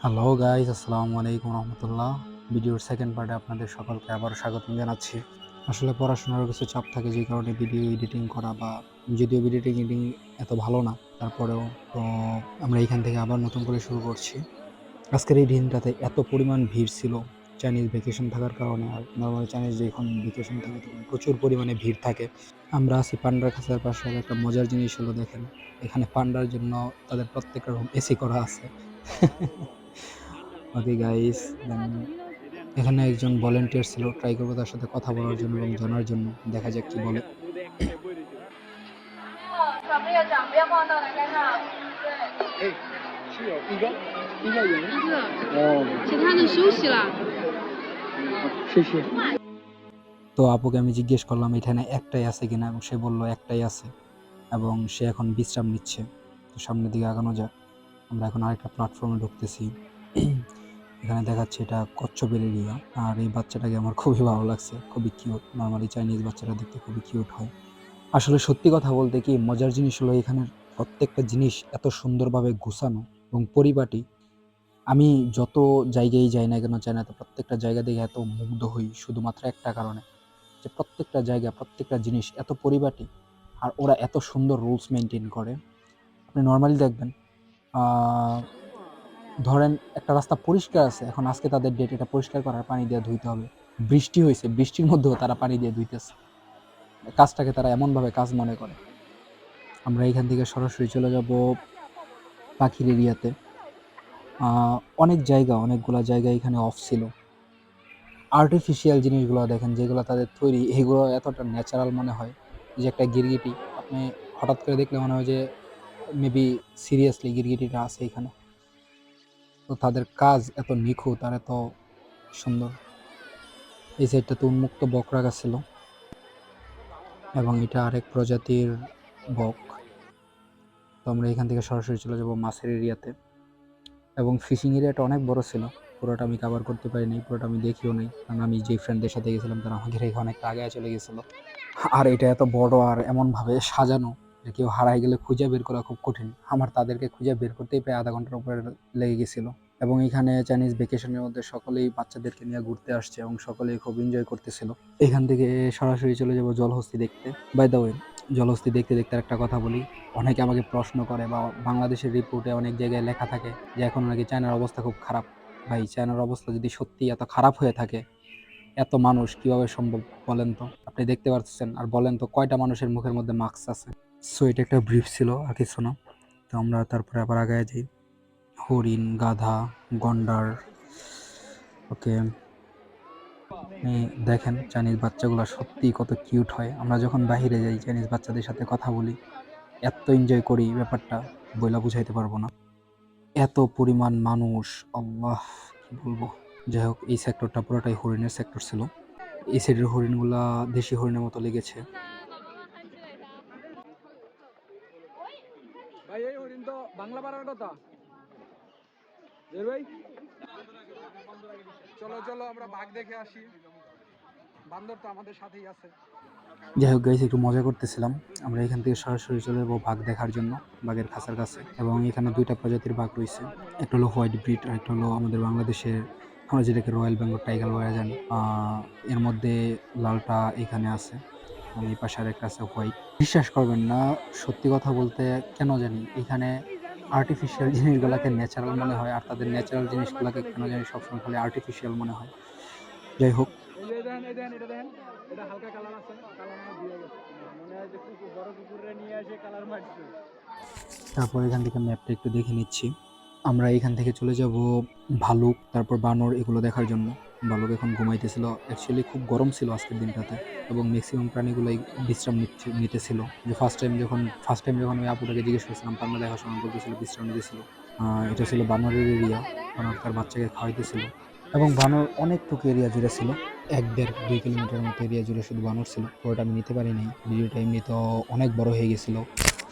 Hello guys, আসসালামু আলাইকুম রহমতুল্লাহ। ভিডিওর সেকেন্ড পার্টে আপনাদের সকলকে আবার স্বাগতম জানাচ্ছি। আসলে পড়াশোনার কিছু চাপ থাকে, যে কারণে ভিডিও এডিটিং করা বা যদিও ভিডিও এডিটিং এত ভালো না, তারপরেও তো আমরা এখান থেকে আবার নতুন করে শুরু করছি। আজকের এই দিনটাতে এত পরিমাণ ভিড় ছিল চাইনিজ ভ্যাকেশন থাকার কারণে। আর নর্মালি চাইনিজ যখন ভ্যাকেশন থাকে তখন প্রচুর পরিমাণে ভিড় থাকে। আমরা আছি পান্ডার খাঁচার পাশে। আর একটা মজার জিনিস হলো, দেখেন এখানে পান্ডার জন্য তাদের প্রত্যেকটা রুম এসি করা আছে। ওকে গাইস, দেন এখানে একজন ভলেন্টিয়ার ছিল, ট্রাই করবো তার সাথে কথা বলার জন্য এবং জানার জন্য। দেখা যাক কি বলে। 小朋友讲不要晃到栏杆上。对。哎，是有一个人。一个。哦。其他的休息了。谢谢。তো আপুকে আমি জিজ্ঞেস করলাম এখানে একটাই আছে কিনা, এবং সে বলল একটাই আছে এবং সে এখন বিশ্রাম নিচ্ছে। তো সামনের দিকে আগানো যাক। আমরা এখন আরেকটা প্ল্যাটফর্মে ঢুকতেছি। এখানে দেখাচ্ছে এটা কচ্ছপের এরিয়া। আর এই বাচ্চাটাকে আমার খুবই ভালো লাগছে, খুবই কিউট। নর্মালি চাইনিজ বাচ্চারা দেখতে খুবই কিউট হয়। আসলে সত্যি কথা বলতে কি, মজার জিনিস হলো এখানের প্রত্যেকটা জিনিস এত সুন্দরভাবে গুছানো এবং পরিপাটি। আমি যত জায়গায় যাই না কেন, চায়নাতে প্রত্যেকটা জায়গা দেখে এত মুগ্ধ হই শুধুমাত্র একটা কারণে, যে প্রত্যেকটা জায়গা, প্রত্যেকটা জিনিস এত পরিপাটি। আর ওরা এত সুন্দর রুলস মেনটেন করে। আপনি নর্মালি দেখবেন, ধরেন একটা রাস্তা পরিষ্কার আছে, এখন আজকে তাদের ডেট, এটা পরিষ্কার করার, পানি দিয়ে ধুইতে হবে। বৃষ্টি হয়েছে, বৃষ্টির মধ্যেও তারা পানি দিয়ে ধুইতেছে। কাজটাকে তারা এমনভাবে কাজ মনে করে। আমরা এখান থেকে সরাসরি চলে যাব পাখির এরিয়াতে। অনেকগুলা জায়গা এখানে অফ ছিল। আর্টিফিশিয়াল জিনিসগুলো দেখেন, যেগুলো তাদের তৈরি, এগুলো এতটা ন্যাচারাল মনে হয়। যে একটা গিরগিটি আপনি হঠাৎ করে দেখলে মনে হয় যে মেবি সিরিয়াসলি গিরগিটিটা আছে এখানে। তো তাদের কাজ এত নিখুঁত আর এত সুন্দর। এই সাইডটাতে উন্মুক্ত বক রাখা ছিল, এবং এটা আরেক প্রজাতির বক। তো আমরা এখান থেকে সরাসরি চলে যাব মাছের এরিয়াতে। এবং ফিশিং এরিয়াটা অনেক বড় ছিল, পুরোটা আমি কভার করতে পারিনি, পুরোটা আমি দেখিও নাই, কারণ আমি যে ফ্রেন্ডদের সাথে গেছিলাম তারা আমাকে রেখে অনেকটা আগে চলে গেছিলো। আর এটা এত বড় আর এমনভাবে সাজানো যে কেউ হারাই গেলে খুঁজে বের করা খুব কঠিন। আমার তাদেরকে খুঁজে বের করতেই প্রায় আধা ঘন্টার উপরে লেগে গেছিলো। এবং এখানে চাইনিজ ভ্যাকেশনের মধ্যে সকলেই বাচ্চাদেরকে নিয়ে ঘুরতে আসছে এবং সকলেই খুব এনজয় করতেছিল। এখান থেকে সরাসরি চলে যাব জলহস্তি দেখতে। বাই দ্য ওয়ে, জলহস্তি দেখতে দেখতে একটা কথা বলি। অনেকে আমাকে প্রশ্ন করে, বা বাংলাদেশের রিপোর্টে অনেক জায়গায় লেখা থাকে যে এখন নাকি চায়নার অবস্থা খুব খারাপ। ভাই, চায়নার অবস্থা যদি সত্যি এত খারাপ হয়ে থাকে, এত মানুষ কিভাবে সম্ভব বলেন তো? আপনি দেখতে পাচ্ছেন, আর বলেন তো কয়টা মানুষের মুখের মধ্যে মাস্ক আছে? সো এটা একটা ব্রিফ ছিল, আর কিছু না। তো আমরা তারপরে আবার আগায় যাই। হরিণ, গাধা, গন্ডার। ওকে, দেখেন চাইনিজ বাচ্চাগুলো সত্যিই কত কিউট হয়। আমরা যখন বাইরে যাই চাইনিজ বাচ্চাদের সাথে কথা বলি, এত এনজয় করি, ব্যাপারটা বইলা বুঝাইতে পারবো না। এত পরিমাণ মানুষ, আল্লাহ কি বলবো। যাই হোক, এই সেক্টরটা পুরোটাই হরিণের সেক্টর ছিল। এই সাইডের হরিণগুলা দেশি হরিণের মতো লেগেছে। ভাই এই হরিণ তো বাংলা পারার কথা। ভাই চলো চলো আমরা বাঘ দেখে আসি, বান্দর তো আমাদের সাথেই আছে। যাই হোক গাইস, একটু মজা করতেছিলাম। আমরা এখান থেকে সরাসরি চলে যাবো বাঘ দেখার জন্য, বাঘের খাঁচার কাছে। এবং এখানে দুইটা প্রজাতির বাঘ রয়েছে, একটা হলো হোয়াইট ব্রিড আর একটা হলো আমাদের বাংলাদেশের, আমরা যেটাকে রয়্যাল বেঙ্গল টাইগার বলে জানি। এর মধ্যে লালটা এখানে আছে, এবং এই পাশে আরেকটা আছে হোয়াইট। বিশ্বাস করবেন না, সত্যি কথা বলতে কেন জানি এখানে আর্টিফিশিয়াল জিনিসগুলোকে ন্যাচারাল মনে হয়, আর তাদের ন্যাচারাল জিনিসগুলোকে কেন জানি সবসময় খালি আর্টিফিশিয়াল মনে হয়। যাই হোক, এটা হালকা কালার আছে, কালার দিয়ে গেছে, মনে হয় যে কুকুর, বড় কুকুরে নিয়ে এসে কালার মারছে। তারপর এখান থেকে ম্যাপটা একটু দেখে নিচ্ছি। আমরা এখান থেকে চলে যাব ভালুক, তারপর বানর, এগুলো দেখার জন্য। ভালুক এখন ঘুমাইতেছিল। অ্যাকচুয়ালি খুব গরম ছিল আজকের দিনটাতে, এবং ম্যাক্সিমাম প্রাণীগুলোই বিশ্রাম নিতেছিল। যে ফার্স্ট টাইম যখন আমি আপুটাকে জিজ্ঞেস করছিলাম, পান্ডা দেখার সময় বলতেছিল বিশ্রাম নিতেছিল। এটা ছিল বানরের এরিয়া, বানর তার বাচ্চাকে খাওয়াইতেছিল। এবং বানর অনেকটুকু এরিয়া জুড়ে ছিল, 1-1.5-2 কিলোমিটার মতো এরিয়া জুড়ে শুধু বানর ছিল। পুরোটা আমি নিতে পারি নাই, ভিডিওটা এমনি তো অনেক বড় হয়ে গেছিল।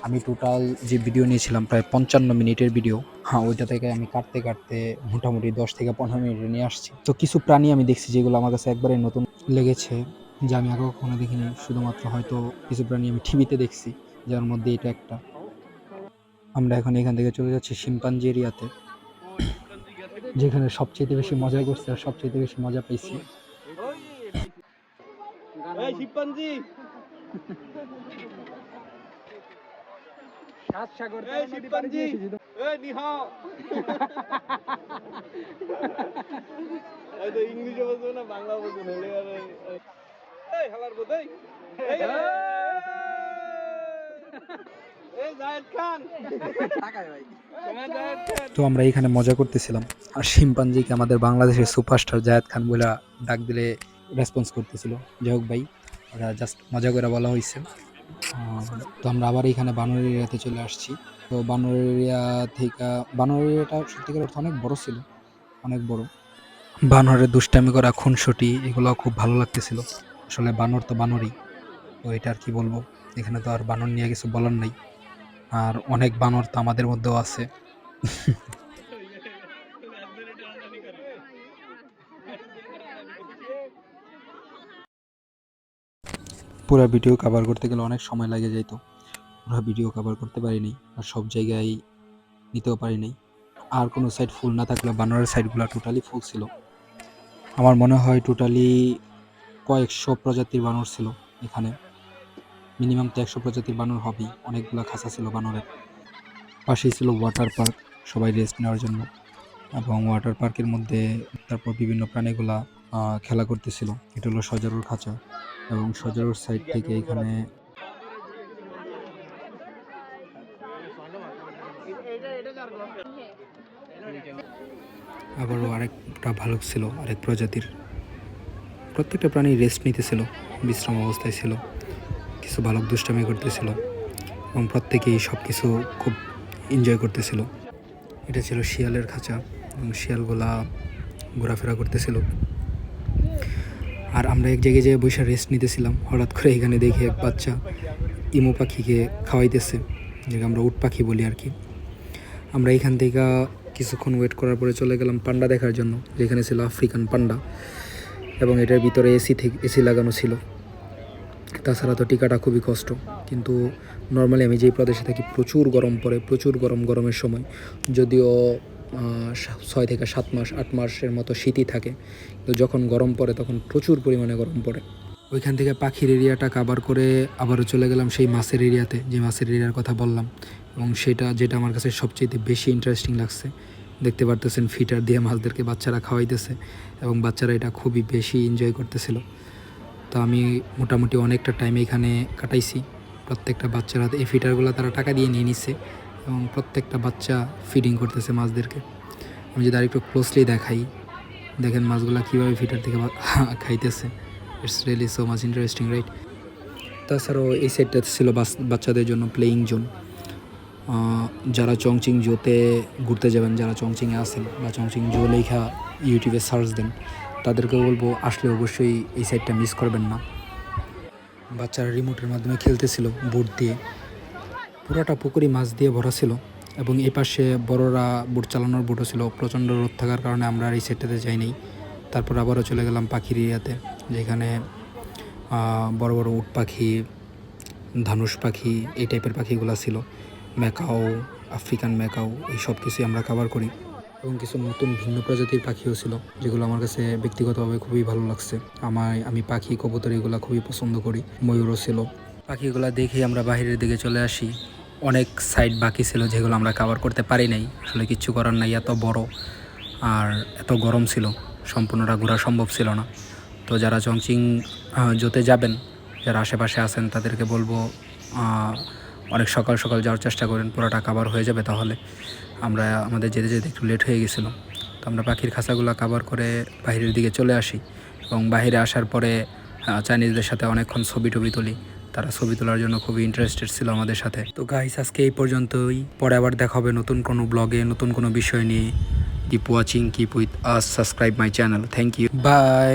আমি টোটাল যে ভিডিও নিয়েছিলাম প্রায় 55 মিনিটের ভিডিও। হ্যাঁ, ওইটা থেকে আমি কাটতে কাটতে মোটামুটি 10 থেকে 15 মিনিটে নিয়ে আসছি। তো কিছু প্রাণী আমি দেখছি যেগুলো আমার কাছে একবারে নতুন লেগেছে, যা আমি আগে কখনো দেখিনি। শুধুমাত্র হয়তো কিছু প্রাণী আমি টিভিতে দেখছি, যার মধ্যে এটা একটা। আমরা এখন এখান থেকে চলে যাচ্ছি শিম্পাঞ্জি এরিয়াতে। যেখানে সবচেয়ে বেশি মজা করছি আর সবচেয়ে বেশি মজা পাইছি। এই শিম্পাঞ্জি সাত সাগর এই শিম্পাঞ্জি এই নিহাও এই তো ইংলিশে বলছো না বাংলা বলছো হলে আর এই হালার বল এই এই এই জায়েদ খান তাকায় ভাই তোমার জায়েদ খান। তো আমরা এখানে মজা করতেছিলাম আর শিম্পাঞ্জিকে আমাদের বাংলাদেশের সুপারস্টার জায়েদ খান বলে ডাক দিলে রেসপন্স করতেছিল। যাই হোক ভাই, ওরা জাস্ট মজা করে বলা হয়েছে। তো আমরা আবার এখানে বানর এরিয়াতে চলে আসছি। তো বানর এরিয়া থেকে, বানর এরিয়াটা সত্যিকার অর্থে অনেক বড় ছিল, অনেক বড়। বানরের দুষ্টামি করা, খুনসুটি, এগুলো খুব ভালো লাগতেছিল। আসলে বানর তো বানরই, তো এটা আর কি বলবো, এখানে তো আর বানর নিয়ে কিছু বলার নাই। আর অনেক বানর তো আমাদের মধ্যেও আছে। পুরো ভিডিও কভার করতে গেলে অনেক সময় লাগে যাইতো, পুরো ভিডিও কভার করতে পারিনি আর সব জায়গায় নিতেও পারিনি। আর কোনো সাইড ফুল না থাকলে বানরের সাইডগুলো টোটালি ফুল ছিল। আমার মনে হয় টোটালি কয়েকশো প্রজাতির বানর ছিল এখানে, মিনিমাম তো 100 প্রজাতির বানর হবেই। অনেকগুলো খাঁচা ছিল বানরের। পাশেই ছিল ওয়াটার পার্ক, সবাই রেস্ট নেওয়ার জন্য। এবং ওয়াটার পার্কের মধ্যে তারপর বিভিন্ন প্রাণীগুলা খেলা করতেছিল। এটা হলো সজারুর খাঁচা, এবং সজারুর সাইড থেকে এখানে আবারও আরেকটা ভালুক ছিল, আরেক প্রজাতির। প্রত্যেকটা প্রাণী রেস্ট নিতেছিল, বিশ্রাম অবস্থায় ছিল। কিছু ভালুক দুষ্টামি করতেছিল এবং প্রত্যেকেই সব কিছু খুব এনজয় করতেছিল। এটা ছিল শিয়ালের খাঁচা, এবং শিয়ালগুলা ঘোরাফেরা করতেছিল। আর আমরা এক জায়গায় যেয়ে বসে রেস্ট নিতেছিলাম। হঠাৎ করে এখানে দেখে এক বাচ্চা ইমু পাখিকে খাওয়াইতেছে, যেটা আমরা উট পাখি বলি আর কি। আমরা এখান থেকে কিছুক্ষণ ওয়েট করার পরে চলে গেলাম পান্ডা দেখার জন্য, যেখানে ছিল আফ্রিকান পান্ডা, এবং এটার ভিতরে এসি লাগানো ছিল। তাছাড়া তো টিকাটা খুবই কষ্ট, কিন্তু নর্মালি আমি যেই প্রদেশে থাকি প্রচুর গরম পড়ে, প্রচুর গরমের সময়। যদিও 6 থেকে 7 মাস 8 মাসের মতো শীতই থাকে, তো যখন গরম পড়ে তখন প্রচুর পরিমাণে গরম পড়ে। ওইখান থেকে পাখির এরিয়াটা কাভার করে আবারও চলে গেলাম সেই মাছের এরিয়াতে, যে মাছের এরিয়ার কথা বললাম। এবং সেটা যেটা আমার কাছে সবচেয়ে বেশি ইন্টারেস্টিং লাগছে, দেখতে পারতেছেন ফিটার দিয়ে মাছদেরকে বাচ্চারা খাওয়াইতেছে, এবং বাচ্চারা এটা খুবই বেশি এনজয় করতেছিল। তো আমি মোটামুটি অনেকটা টাইম এখানে কাটাইছি। প্রত্যেকটা বাচ্চারা এই ফিটারগুলো তারা টাকা দিয়ে নিয়ে নিচ্ছে, এবং প্রত্যেকটা বাচ্চা ফিডিং করতেছে মাছদেরকে। আমি যদি আরেকটু ক্লোজলি দেখাই, দেখেন মাছগুলো কীভাবে ফিটার থেকে খাইতেছে। It's really so much interesting, right? তাছাড়াও এই সাইডটাতে ছিল বাচ্চাদের জন্য প্লেয়িং জোন। যারা চংচিং জোতে ঘুরতে যাবেন, যারা চংচিংয়ে আসেন বা চংচিং জো লেখা ইউটিউবে সার্চ দেন, তাদেরকে বলবো আসলে অবশ্যই এই সাইডটা মিস করবেন না। বাচ্চারা রিমোটের মাধ্যমে খেলতেছিল বোট দিয়ে। পুরোটা পুকুরি মাছ দিয়ে ভরা ছিল, এবং এই পাশে বড়রা বোট চালানোর বোটও ছিল। প্রচণ্ড রোদ থাকার কারণে আমরা আর এই সাইডটাতে যাইনি। তারপর আবারও চলে গেলাম পাখির এরিয়াতে, যেখানে বড় বড় উট পাখি, ধানুষ পাখি, এই টাইপের পাখিগুলো ছিল। ম্যাকাও, আফ্রিকান ম্যাকাও, এই সব কিছুই আমরা কভার করি। এবং কিছু নতুন ভিন্ন প্রজাতির পাখিও ছিল, যেগুলো আমার কাছে ব্যক্তিগতভাবে খুবই ভালো লাগছে। আমি পাখি, কবুতর এগুলো খুবই পছন্দ করি। ময়ূরও ছিল। পাখিগুলো দেখেই আমরা বাইরের দিকে চলে আসি। অনেক সাইড বাকি ছিল যেগুলো আমরা কভার করতে পারি নাই। আসলে কিচ্ছু করার নাই, এত বড় আর এত গরম ছিল, সম্পূর্ণটা ঘোরা সম্ভব ছিল না। তো যারা চংচিং জোতে যাবেন, যারা আশেপাশে আছেন, তাদেরকে বলবো অনেক সকাল সকাল যাওয়ার চেষ্টা করেন, পুরোটা কভার হয়ে যাবে। তাহলে আমাদের যেতে যেতে একটু লেট হয়ে গেছিলো। তো আমরা পাখির খাঁচাগুলো কভার করে বাইরের দিকে চলে আসি, এবং বাইরে আসার পরে চাইনিজদের সাথে অনেকক্ষণ ছবি টবি তুলি। তারা ছবি তোলার জন্য খুবই ইন্টারেস্টেড ছিল আমাদের সাথে। তো গাইস, আজকে এই পর্যন্তই। পরে আবার দেখা হবে নতুন কোনো ব্লগে, নতুন কোনো বিষয় নিয়ে। Keep watching, keep with us, subscribe my channel. Thank you, by.